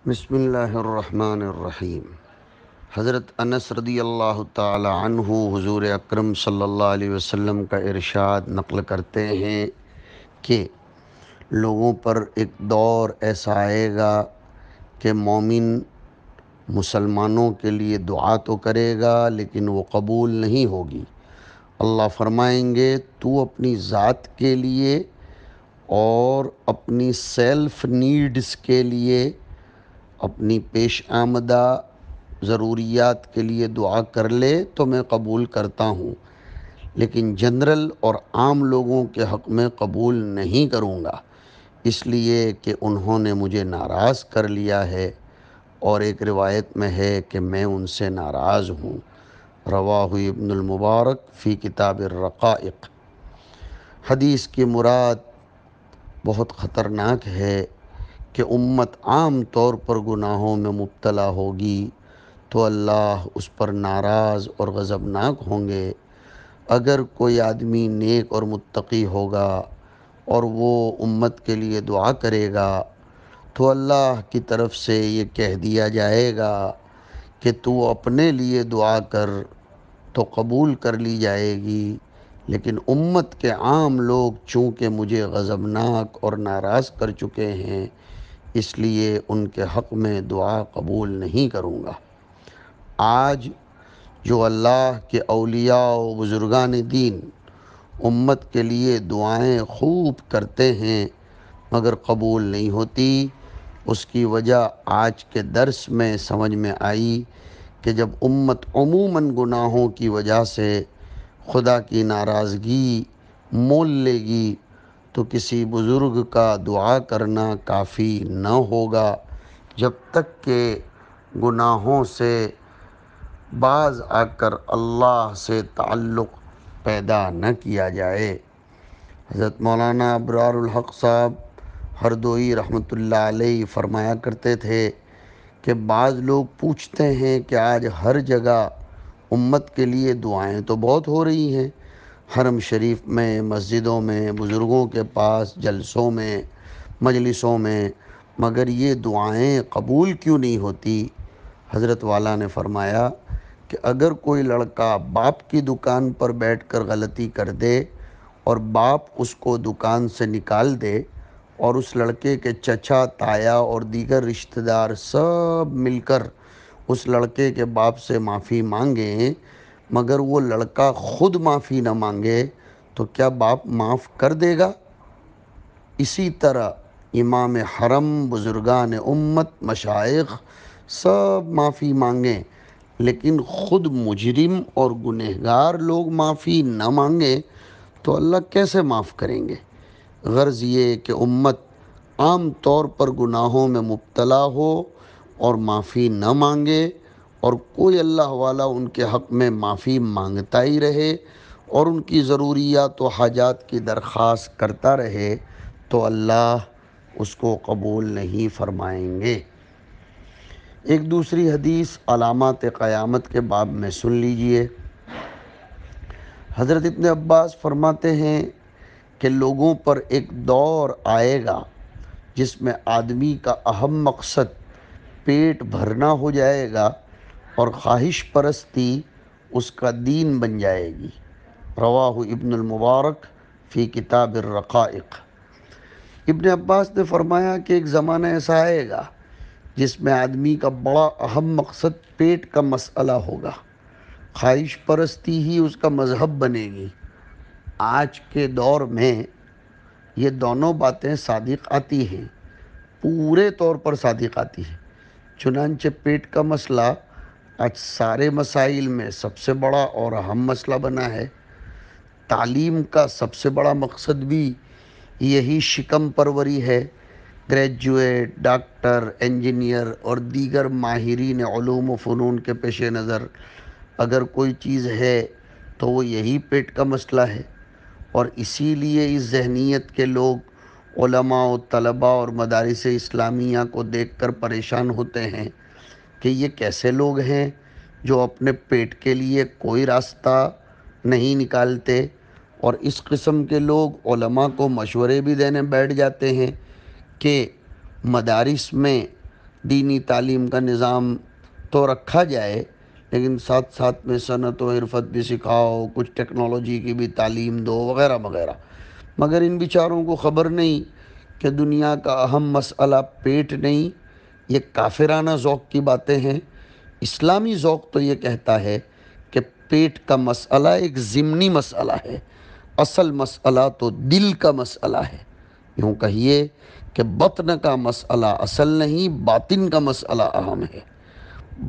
بسم اللہ الرحمن الرحیم۔ حضرت انس رضی اللہ تعالی عنہ حضور اکرم صلی اللہ علیہ وسلم کا ارشاد نقل کرتے ہیں کہ لوگوں پر ایک دور ایسا آئے گا کہ مومن مسلمانوں کے لیے دعا تو کرے گا لیکن وہ قبول نہیں ہوگی۔ اللہ فرمائیں گے تو اپنی ذات کے لیے اور اپنی سیلف نیڈز کے لیے، اپنی پیش آمدہ ضروریات کے لیے دعا کر لے تو میں قبول کرتا ہوں، لیکن جنرل اور عام لوگوں کے حق میں قبول نہیں کروں گا، اس لیے کہ انہوں نے مجھے ناراض کر لیا ہے، اور ایک روایت میں ہے کہ میں ان سے ناراض ہوں۔ رواہ ابن المبارک فی کتاب الرقائق۔ حدیث کی مراد بہت خطرناک ہے کہ امت عام طور پر گناہوں میں مبتلا ہوگی تو اللہ اس پر ناراض اور غضبناک ہوں گے۔ اگر کوئی آدمی نیک اور متقی ہوگا اور وہ امت کے لیے دعا کرے گا تو اللہ کی طرف سے یہ کہہ دیا جائے گا کہ تو اپنے لیے دعا کر تو قبول کر لی جائے گی، لیکن امت کے عام لوگ چونکہ مجھے غضبناک اور ناراض کر چکے ہیں، اس لیے ان کے حق میں دعا قبول نہیں کروں گا۔ آج جو اللہ کے اولیاء و بزرگان دین امت کے لیے دعائیں خوب کرتے ہیں مگر قبول نہیں ہوتی، اس کی وجہ آج کے درس میں سمجھ میں آئی کہ جب امت عموماً گناہوں کی وجہ سے خدا کی ناراضگی مول لے گی تو کسی بزرگ کا دعا کرنا کافی نہ ہوگا جب تک کہ گناہوں سے باز آ کر اللہ سے تعلق پیدا نہ کیا جائے۔ حضرت مولانا ابرار الحق صاحب ہردوئی رحمۃ اللہ علیہ فرمایا کرتے تھے کہ بعض لوگ پوچھتے ہیں کہ آج ہر جگہ امت کے لیے دعائیں تو بہت ہو رہی ہیں، حرم شریف میں، مسجدوں میں، بزرگوں کے پاس، جلسوں میں، مجلسوں میں، مگر یہ دعائیں قبول کیوں نہیں ہوتی؟ حضرت والا نے فرمایا کہ اگر کوئی لڑکا باپ کی دکان پر بیٹھ کر غلطی کر دے اور باپ اس کو دکان سے نکال دے اور اس لڑکے کے چچا، تایا اور دیگر رشتہ دار سب مل کر اس لڑکے کے باپ سے معافی مانگیں مگر وہ لڑکا خود معافی نہ مانگے تو کیا باپ معاف کر دے گا؟ اسی طرح امام حرم، بزرگان امت، مشائخ سب معافی مانگیں لیکن خود مجرم اور گنہگار لوگ معافی نہ مانگیں تو اللہ کیسے معاف کریں گے؟ غرض یہ کہ امت عام طور پر گناہوں میں مبتلا ہو اور معافی نہ مانگے، اور کوئی اللہ والا ان کے حق میں معافی مانگتا ہی رہے اور ان کی ضروریات و حاجات کی درخواست کرتا رہے تو اللہ اس کو قبول نہیں فرمائیں گے۔ ایک دوسری حدیث علامات قیامت کے باب میں سن لیجئے۔ حضرت ابن عباس فرماتے ہیں کہ لوگوں پر ایک دور آئے گا جس میں آدمی کا اہم مقصد پیٹ بھرنا ہو جائے گا اور خواہش پرستی اس کا دین بن جائے گی۔ رواہ ابن المبارک فی کتاب الرقائق۔ ابن عباس نے فرمایا کہ ایک زمانہ ایسا آئے گا جس میں آدمی کا بڑا اہم مقصد پیٹ کا مسئلہ ہوگا، خواہش پرستی ہی اس کا مذہب بنے گی۔ آج کے دور میں یہ دونوں باتیں صادق آتی ہیں، پورے طور پر صادق آتی ہیں۔ چنانچہ پیٹ کا مسئلہ آج سارے مسائل میں سب سے بڑا اور اہم مسئلہ بنا ہے۔ تعلیم کا سب سے بڑا مقصد بھی یہی شکم پروری ہے۔ گریجویٹ، ڈاکٹر، انجینئر اور دیگر ماہرین علوم و فنون کے پیش نظر اگر کوئی چیز ہے تو وہ یہی پیٹ کا مسئلہ ہے، اور اسی لیے اس ذہنیت کے لوگ علماء و طلباء اور مدارس اسلامیہ کو دیکھ کر پریشان ہوتے ہیں کہ یہ کیسے لوگ ہیں جو اپنے پیٹ کے لیے کوئی راستہ نہیں نکالتے، اور اس قسم کے لوگ علماء کو مشورے بھی دینے بیٹھ جاتے ہیں کہ مدارس میں دینی تعلیم کا نظام تو رکھا جائے، لیکن ساتھ ساتھ میں صنعت و حرفت بھی سکھاؤ، کچھ ٹیکنالوجی کی بھی تعلیم دو وغیرہ وغیرہ۔ مگر ان بیچاروں کو خبر نہیں کہ دنیا کا اہم مسئلہ پیٹ نہیں، یہ کافرانہ ذوق کی باتیں ہیں۔ اسلامی ذوق تو یہ کہتا ہے کہ پیٹ کا مسئلہ ایک ضمنی مسئلہ ہے، اصل مسئلہ تو دل کا مسئلہ ہے۔ یوں کہیے کہ بطن کا مسئلہ اصل نہیں، باطن کا مسئلہ اہم ہے۔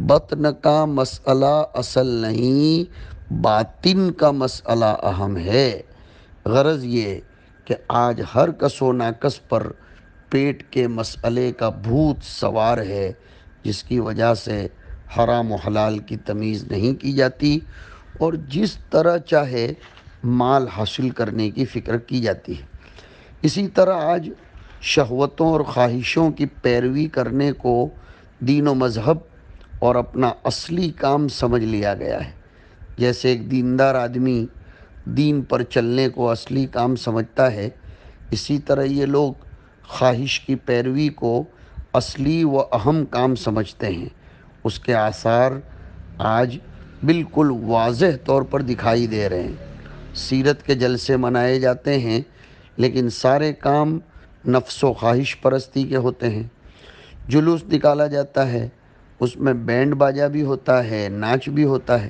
بطن کا مسئلہ اصل نہیں، باطن کا مسئلہ اہم ہے۔ غرض یہ کہ آج ہر کس و ناکس پر پیٹ کے مسئلے کا بھوت سوار ہے، جس کی وجہ سے حرام و حلال کی تمیز نہیں کی جاتی اور جس طرح چاہے مال حاصل کرنے کی فکر کی جاتی ہے۔ اسی طرح آج شہوتوں اور خواہشوں کی پیروی کرنے کو دین و مذہب اور اپنا اصلی کام سمجھ لیا گیا ہے۔ جیسے ایک دیندار آدمی دین پر چلنے کو اصلی کام سمجھتا ہے، اسی طرح یہ لوگ خواہش کی پیروی کو اصلی و اہم کام سمجھتے ہیں۔ اس کے آثار آج بالکل واضح طور پر دکھائی دے رہے ہیں۔ سیرت کے جلسے منائے جاتے ہیں، لیکن سارے کام نفس و خواہش پرستی کے ہوتے ہیں۔ جلوس نکالا جاتا ہے، اس میں بینڈ باجا بھی ہوتا ہے، ناچ بھی ہوتا ہے،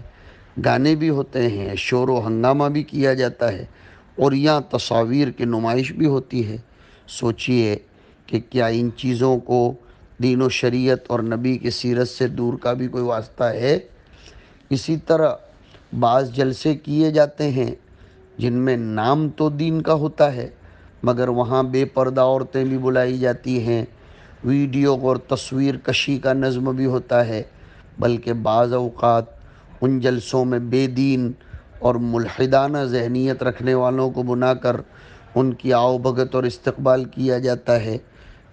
گانے بھی ہوتے ہیں، شور و ہنگامہ بھی کیا جاتا ہے، اور یہاں تصاویر کی نمائش بھی ہوتی ہے۔ سوچئے کہ کیا ان چیزوں کو دین و شریعت اور نبی کی سیرت سے دور کا بھی کوئی واسطہ ہے؟ اسی طرح بعض جلسے کیے جاتے ہیں جن میں نام تو دین کا ہوتا ہے، مگر وہاں بے پردہ عورتیں بھی بلائی جاتی ہیں، ویڈیو اور تصویر کشی کا نظم بھی ہوتا ہے، بلکہ بعض اوقات ان جلسوں میں بے دین اور ملحدانہ ذہنیت رکھنے والوں کو بنا کر ان کی آؤ بھگت اور استقبال کیا جاتا ہے۔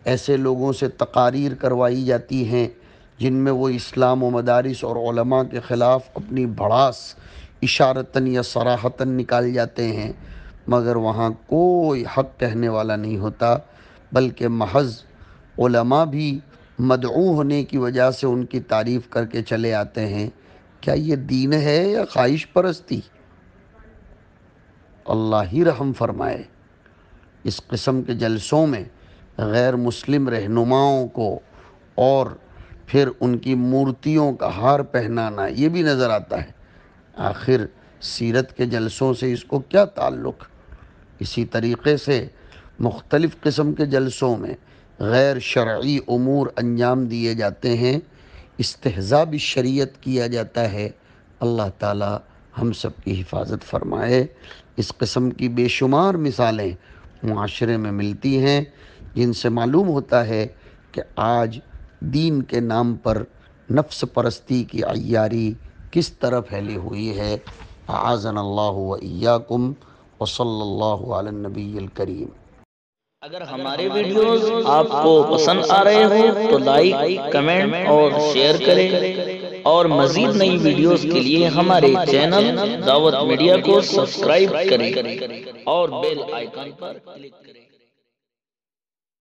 ایسے لوگوں سے تقاریر کروائی جاتی ہیں جن میں وہ اسلام و مدارس اور علماء کے خلاف اپنی بھڑاس اشارتاً یا صراحتاً نکال جاتے ہیں، مگر وہاں کوئی حق کہنے والا نہیں ہوتا، بلکہ محض علماء بھی مدعو ہونے کی وجہ سے ان کی تعریف کر کے چلے آتے ہیں۔ کیا یہ دین ہے یا خواہش پرستی؟ اللہ ہی رحم فرمائے۔ اس قسم کے جلسوں میں غیر مسلم رہنماؤں کو اور پھر ان کی مورتیوں کا ہار پہنانا یہ بھی نظر آتا ہے۔ آخر سیرت کے جلسوں سے اس کو کیا تعلق؟ اسی طریقے سے مختلف قسم کے جلسوں میں غیر شرعی امور انجام دیے جاتے ہیں، استہزاء بالشریعت کیا جاتا ہے۔ اللہ تعالی ہم سب کی حفاظت فرمائے۔ اس قسم کی بے شمار مثالیں معاشرے میں ملتی ہیں، جن سے معلوم ہوتا ہے کہ آج دین کے نام پر نفس پرستی کی عیاری کس طرح پھیلی ہوئی ہے۔ اعاذنا اللہ و ایاکم وصلی اللہ علی النبی الکریم۔ اگر ہمارے ویڈیوز آپ کو پسند آ رہے ہوں تو لائک، کمنٹ اور شیئر کریں، اور مزید نئی ویڈیوز کے لیے ہمارے چینل دعوت میڈیا کو سبسکرائب کریں اور بیل آئیکن پر کلک کریں۔